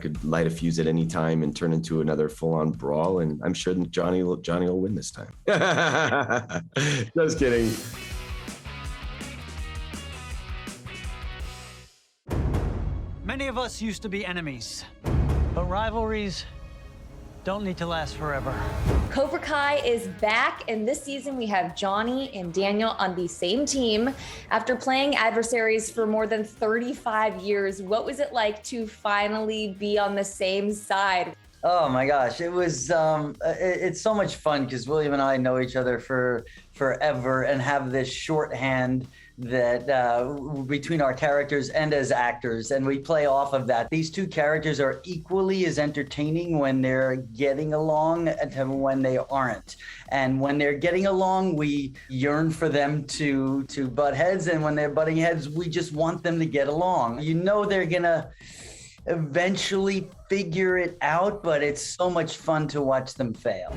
that could light a fuse at any time and turn into another full-on brawl. And I'm sure Johnny will win this time. Just kidding. Many of us used to be enemies, but rivalries don't need to last forever. Cobra Kai is back, and this season we have Johnny and Daniel on the same team. After playing adversaries for more than 35 years, what was it like to finally be on the same side? Oh my gosh, it was, it's so much fun because William and I know each other for forever and have this shorthand that between our characters and as actors, and we play off of that. These two characters are equally as entertaining when they're getting along as when they aren't. And when they're getting along, we yearn for them to butt heads, and when they're butting heads, we just want them to get along. You know they're gonna eventually figure it out, but it's so much fun to watch them fail.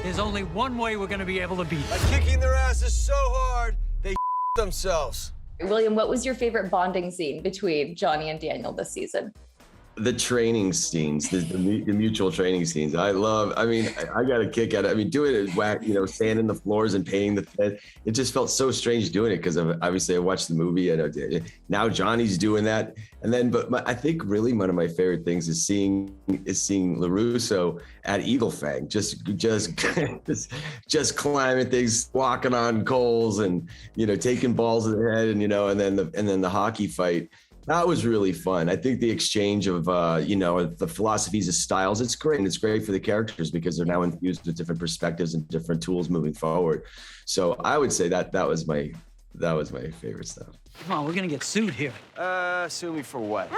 There's only one way we're gonna be able to beat. By kicking their asses so hard, they themselves. William, what was your favorite bonding scene between Johnny and Daniel this season? The training scenes, the mutual training scenes. I got a kick out of it. I mean, doing it whack, sanding the floors and painting the bed. It just felt so strange doing it because obviously I watched the movie and now Johnny's doing that. And then, but I think really one of my favorite things is seeing LaRusso at Eagle Fang, just climbing things, walking on coals and, taking balls to the head and then the hockey fight. That was really fun. I think the exchange of, the philosophies of styles, it's great. And it's great for the characters because they're now infused with different perspectives and different tools moving forward. So I would say that was my favorite stuff. Come on, we're gonna get sued here. Sue me for what?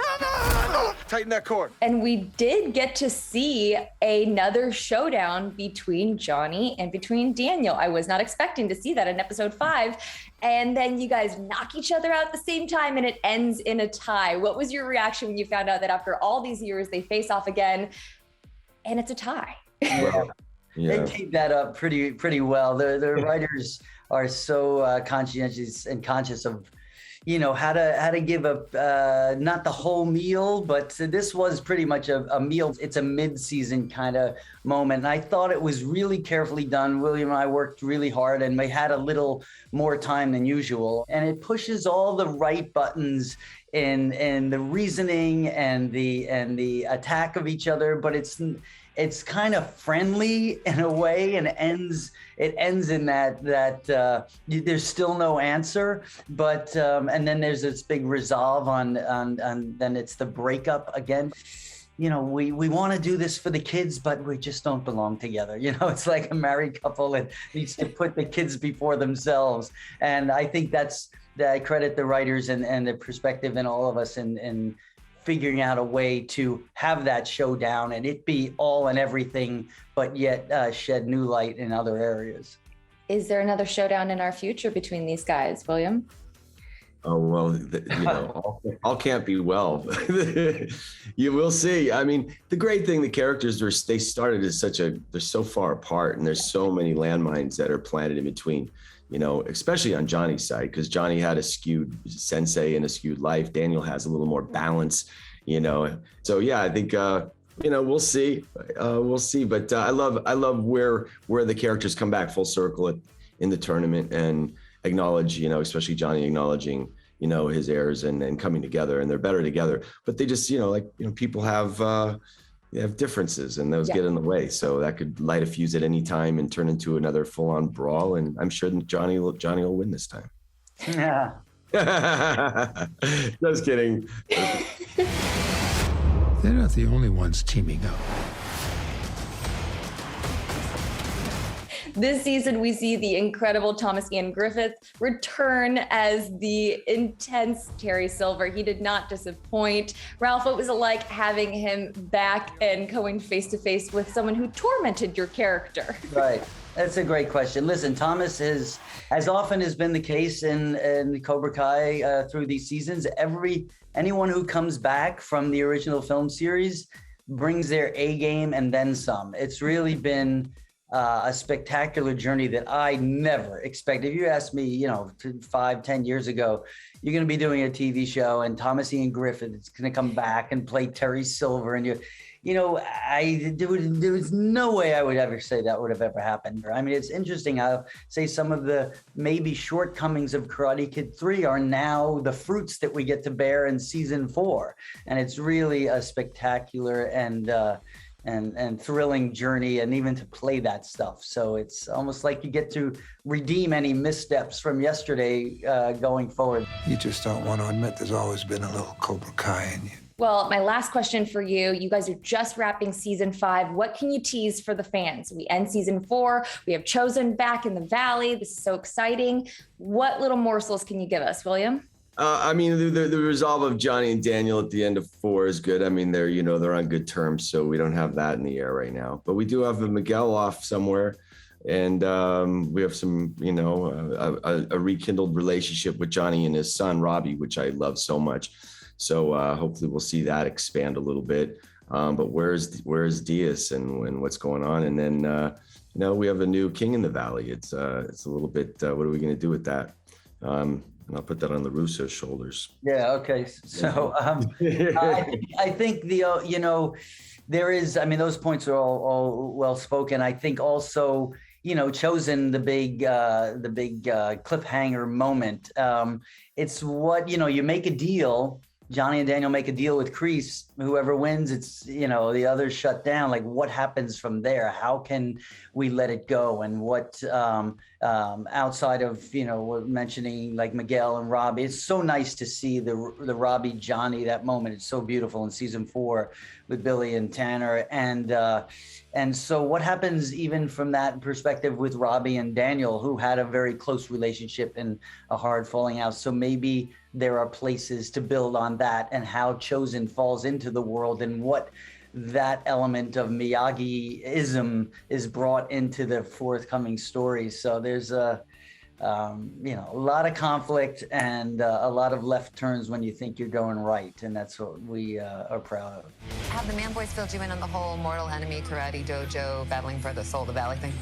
Tighten that cord. And we did get to see another showdown between Johnny and between Daniel. I was not expecting to see that in episode 5. And then you guys knock each other out at the same time and it ends in a tie. What was your reaction when you found out that after all these years they face off again and it's a tie? Well, yeah. They keep that up pretty well. The writers are so conscientious and conscious of how to give not the whole meal, but this was pretty much a meal. It's a mid-season kind of moment. And I thought it was really carefully done. William and I worked really hard and we had a little more time than usual. And it pushes all the right buttons in the reasoning and the attack of each other, but it's kind of friendly in a way, and it ends in that there's still no answer, but and then there's this big resolve on then it's the breakup again. We want to do this for the kids, but we just don't belong together. It's like a married couple that needs to put the kids before themselves. And I think I credit the writers and the perspective in all of us in figuring out a way to have that showdown and it be all and everything, but yet shed new light in other areas. Is there another showdown in our future between these guys, William? Oh, well, all can't be well. You will see. I mean, the great thing, the characters they started as they're so far apart and there's so many landmines that are planted in between. Especially on Johnny's side, because Johnny had a skewed sensei and a skewed life. Daniel has a little more balance, So yeah, I think we'll see. We'll see. But I love where the characters come back full circle in the tournament and acknowledge, especially Johnny acknowledging, his errors and coming together, and they're better together. But they just, people have differences and those get in the way. So that could light a fuse at any time and turn into another full-on brawl. And I'm sure Johnny will win this time. Yeah. Just kidding. They're not the only ones teaming up. This season, we see the incredible Thomas Ian Griffith return as the intense Terry Silver. He did not disappoint. Ralph, what was it like having him back and going face-to-face with someone who tormented your character? Right. That's a great question. Listen, Thomas is, as often has been the case in Cobra Kai through these seasons, anyone who comes back from the original film series brings their A game and then some. It's really been a spectacular journey that I never expected. If you asked me, 5-10 years ago, you're going to be doing a TV show and Thomas Ian Griffith is going to come back and play Terry Silver, and there was no way I would ever say that would have ever happened. I mean, it's interesting. I'll say some of the maybe shortcomings of Karate Kid 3 are now the fruits that we get to bear in season 4. And it's really a spectacular and thrilling journey, and even to play that stuff. So it's almost like you get to redeem any missteps from yesterday going forward. You just don't want to admit there's always been a little Cobra Kai in you. Well, my last question for you. You guys are just wrapping season 5. What can you tease for the fans? We end season 4. We have Chosen back in the Valley. This is so exciting. What little morsels can you give us, William? I mean, the resolve of Johnny and Daniel at the end of 4 is good. I mean, they're on good terms, so we don't have that in the air right now. But we do have a Miguel off somewhere, and we have some, a rekindled relationship with Johnny and his son Robbie, which I love so much. So hopefully we'll see that expand a little bit. But where's Diaz and what's going on? And then we have a new king in the valley. It's a little bit. What are we going to do with that? And I'll put that on the Russo shoulders. Yeah. Okay. So I think there is. I mean, those points are all well spoken. I think also, Chosen, the big cliffhanger moment. It's what you make a deal. Johnny and Daniel make a deal with Kreese. Whoever wins, it's, the others shut down. Like, what happens from there? How can we let it go? And what, outside of, we're mentioning like Miguel and Robbie, it's so nice to see the Robbie Johnny, that moment. It's so beautiful in season 4 with Billy and Tanner. And so what happens even from that perspective with Robbie and Daniel, who had a very close relationship and a hard falling out. So maybe there are places to build on that, and how Chosen falls into the world, and what that element of Miyagi-ism is brought into the forthcoming story. So there's a lot of conflict and a lot of left turns when you think you're going right, and that's what we are proud of. Have the Man Boys filled you in on the whole mortal enemy karate dojo battling for the soul of the valley thing?